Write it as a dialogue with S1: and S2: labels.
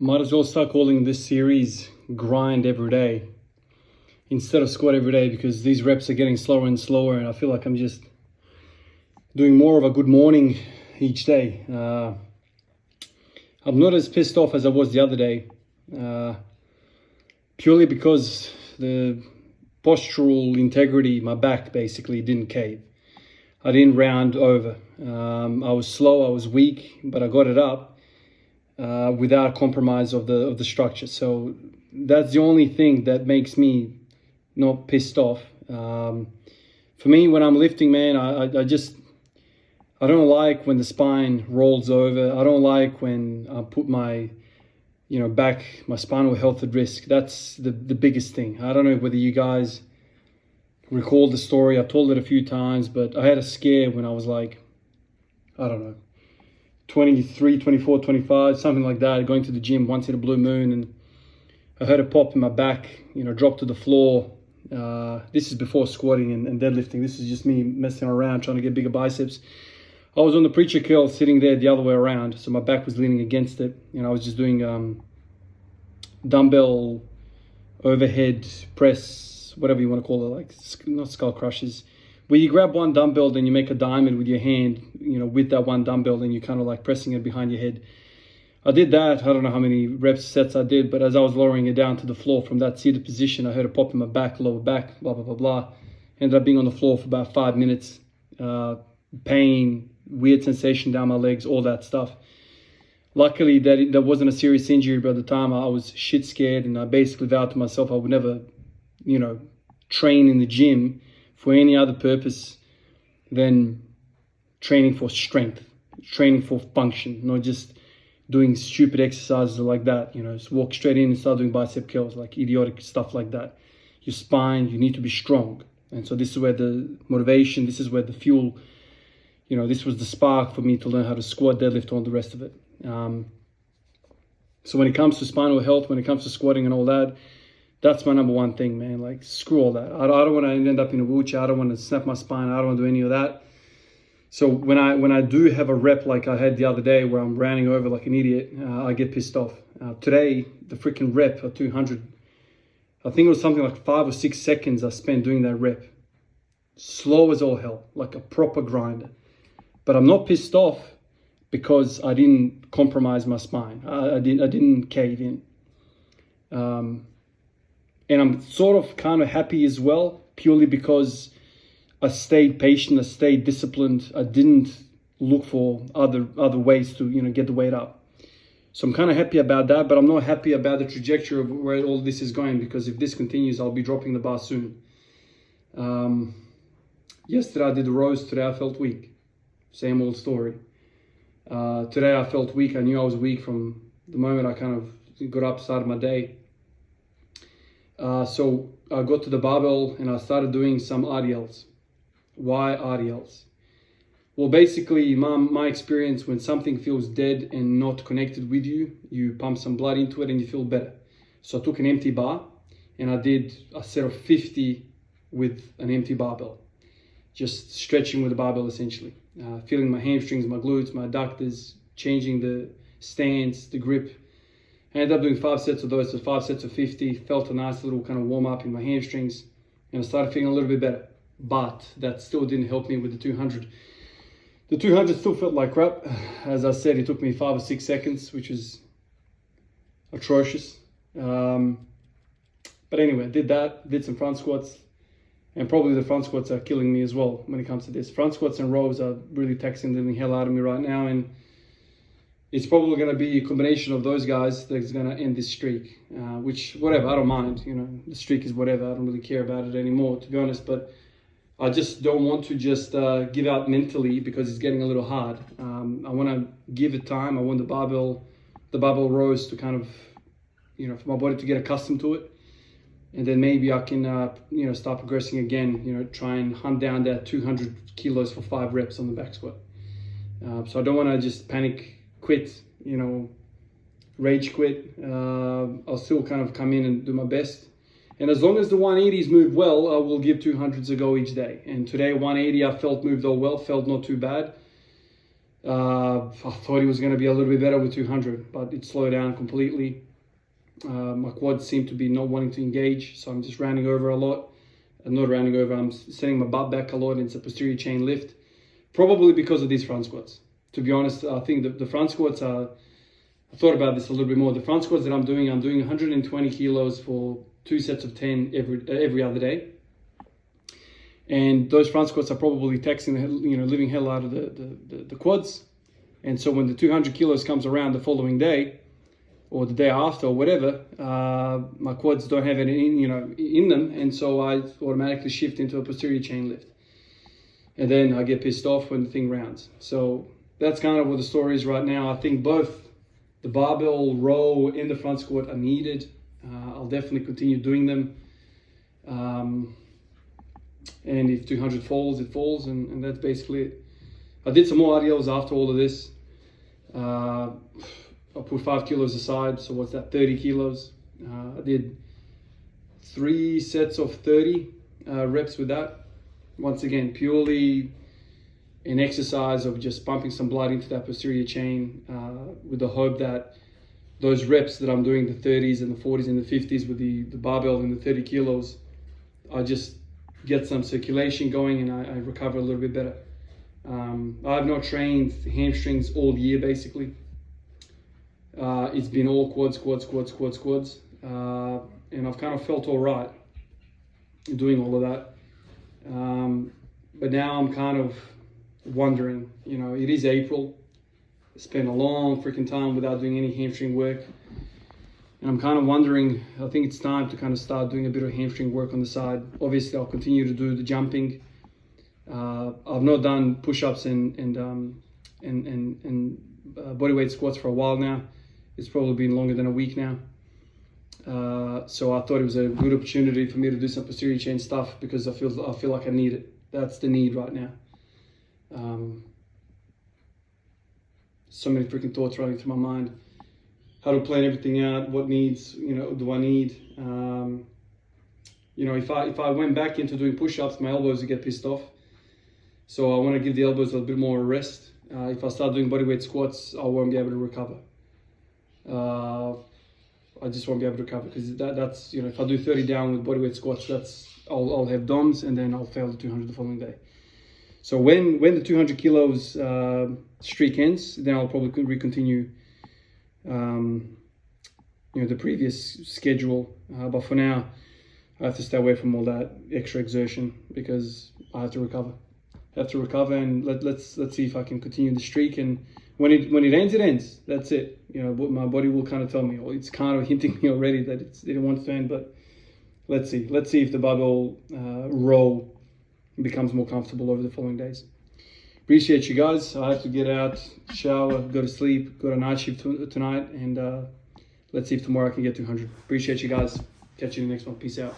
S1: Might as well start calling this series grind every day instead of squat every day, because these reps are getting slower and slower and I feel like I'm just doing more of a good morning each day. I'm not as pissed off as I was the other day, purely because the postural integrity, my back basically didn't cave. I didn't round over. I was slow, I was weak, but I got it up without compromise of the structure. So that's the only thing that makes me not pissed off. For me, when I'm lifting, man, I don't like when the spine rolls over. I don't like when I put my back, my spinal health at risk. That's the biggest thing. I don't know whether you guys recall the story. I've told it a few times, but I had a scare when I was like, I don't know, 23, 24, 25, something like that, going to the gym once in a blue moon, and I heard a pop in my back, drop to the floor. This is before squatting and deadlifting. This is just me messing around, trying to get bigger biceps. I was on the Prica curl sitting there the other way around, so my back was leaning against it, and I was just doing dumbbell overhead press, whatever you want to call it, like not skull crushes, where you grab one dumbbell, then you make a diamond with your hand, with that one dumbbell, and you're kind of like pressing it behind your head. I did that. I don't know how many reps, sets I did, but as I was lowering it down to the floor from that seated position, I heard a pop in my back, lower back, blah, blah, blah, blah. Ended up being on the floor for about 5 minutes. Pain, weird sensation down my legs, all that stuff. Luckily, that wasn't a serious injury, but at the time I was shit scared, and I basically vowed to myself I would never, train in the gym for any other purpose than training for strength, training for function, not just doing stupid exercises like that, just walk straight in and start doing bicep curls, like idiotic stuff like that. Your spine, you need to be strong. And so this is where the motivation, this is where the fuel, this was the spark for me to learn how to squat, deadlift, all the rest of it. So when it comes to spinal health, when it comes to squatting and all that, that's my number one thing, man. Like, screw all that. I don't want to end up in a wheelchair. I don't want to snap my spine. I don't want to do any of that. So when I do have a rep like I had the other day where I'm rounding over like an idiot, I get pissed off. Today, the freaking rep at 200, I think it was something like 5 or 6 seconds I spent doing that rep. Slow as all hell, like a proper grinder. But I'm not pissed off because I didn't compromise my spine. I didn't cave in. And I'm sort of kind of happy as well, purely because I stayed patient, I stayed disciplined. I didn't look for other ways to, get the weight up. So I'm kind of happy about that, but I'm not happy about the trajectory of where all this is going, because if this continues, I'll be dropping the bar soon. Yesterday I did the rows, today I felt weak. Same old story. Today I felt weak. I knew I was weak from the moment I kind of got up, started my day. So I got to the barbell and I started doing some RDLs. Why RDLs? Well, basically, my experience, when something feels dead and not connected with you, you pump some blood into it and you feel better. So I took an empty bar and I did a set of 50 with an empty barbell. Just stretching with the barbell, essentially. Feeling my hamstrings, my glutes, my adductors, changing the stance, the grip. I ended up doing 5 sets of those, so 5 sets of 50. Felt a nice little kind of warm up in my hamstrings, and I started feeling a little bit better. But that still didn't help me with the 200. The 200 still felt like crap. As I said, it took me 5 or 6 seconds, which is atrocious. But anyway, I did that, did some front squats, and probably the front squats are killing me as well when it comes to this. Front squats and rows are really taxing the living hell out of me right now, and it's probably going to be a combination of those guys that's going to end this streak, which, whatever, I don't mind. The streak is whatever. I don't really care about it anymore, to be honest. But I just don't want to just give out mentally, because it's getting a little hard. I want to give it time. I want the barbell rows to kind of, for my body to get accustomed to it. And then maybe I can, start progressing again, try and hunt down that 200 kilos for 5 reps on the back squat. So I don't want to just panic quit, rage quit. I'll still kind of come in and do my best. And as long as the 180s move well, I will give 200s a go each day. And today 180 I felt moved all well, felt not too bad. I thought he was going to be a little bit better with 200, but it slowed down completely. My quads seem to be not wanting to engage, so I'm just rounding over a lot. Not rounding over, I'm setting my butt back a lot, and it's a posterior chain lift. Probably because of these front squats. To be honest, I think the front squats are, I thought about this a little bit more. The front squats that I'm doing 120 kilos for 2 sets of 10 every other day. And those front squats are probably taxing the, living hell out of the quads. And so when the 200 kilos comes around the following day, or the day after, or whatever, my quads don't have it in them, and so I automatically shift into a posterior chain lift. And then I get pissed off when the thing rounds. So that's kind of what the story is right now. I think both the barbell row and the front squat are needed. I'll definitely continue doing them. And if 200 falls, it falls, and that's basically it. I did some more RDLs after all of this. I put 5 kilos aside, so what's that, 30 kilos. I did 3 sets of 30 reps with that. Once again, purely an exercise of just pumping some blood into that posterior chain with the hope that those reps that I'm doing, the 30s and the 40s and the 50s with the barbell and the 30 kilos, I just get some circulation going and I recover a little bit better. I have not trained hamstrings all year, basically. It's been all quads. And I've kind of felt all right doing all of that. But now I'm kind of wondering, it is April. I spent a long freaking time without doing any hamstring work. And I'm kind of wondering, I think it's time to kind of start doing a bit of hamstring work on the side. Obviously, I'll continue to do the jumping. I've not done push-ups and bodyweight squats for a while now. It's probably been longer than a week now. So I thought it was a good opportunity for me to do some posterior chain stuff because I feel like I need it. That's the need right now. So many freaking thoughts running through my mind. How to plan everything out, what needs, do I need? If I went back into doing push-ups, my elbows would get pissed off. So I want to give the elbows a little bit more a rest. If I start doing bodyweight squats, I won't be able to recover. I just won't be able to recover because that's if I do 30 down with bodyweight squats, I'll have DOMs and then I'll fail the 200 the following day. So when the 200 kilos streak ends, then I'll probably continue the previous schedule. But for now, I have to stay away from all that extra exertion because I have to recover. And let's see if I can continue the streak. And when it ends, it ends. That's it. My body will kind of tell me, or it's kind of hinting me already that it wants to end. But let's see. Let's see if the barbell row becomes more comfortable over the following days. Appreciate you guys. I have to get out, shower, go to sleep, go to night shift tonight, and let's see if tomorrow I can get 200. Appreciate you guys. Catch you in the next one. Peace out.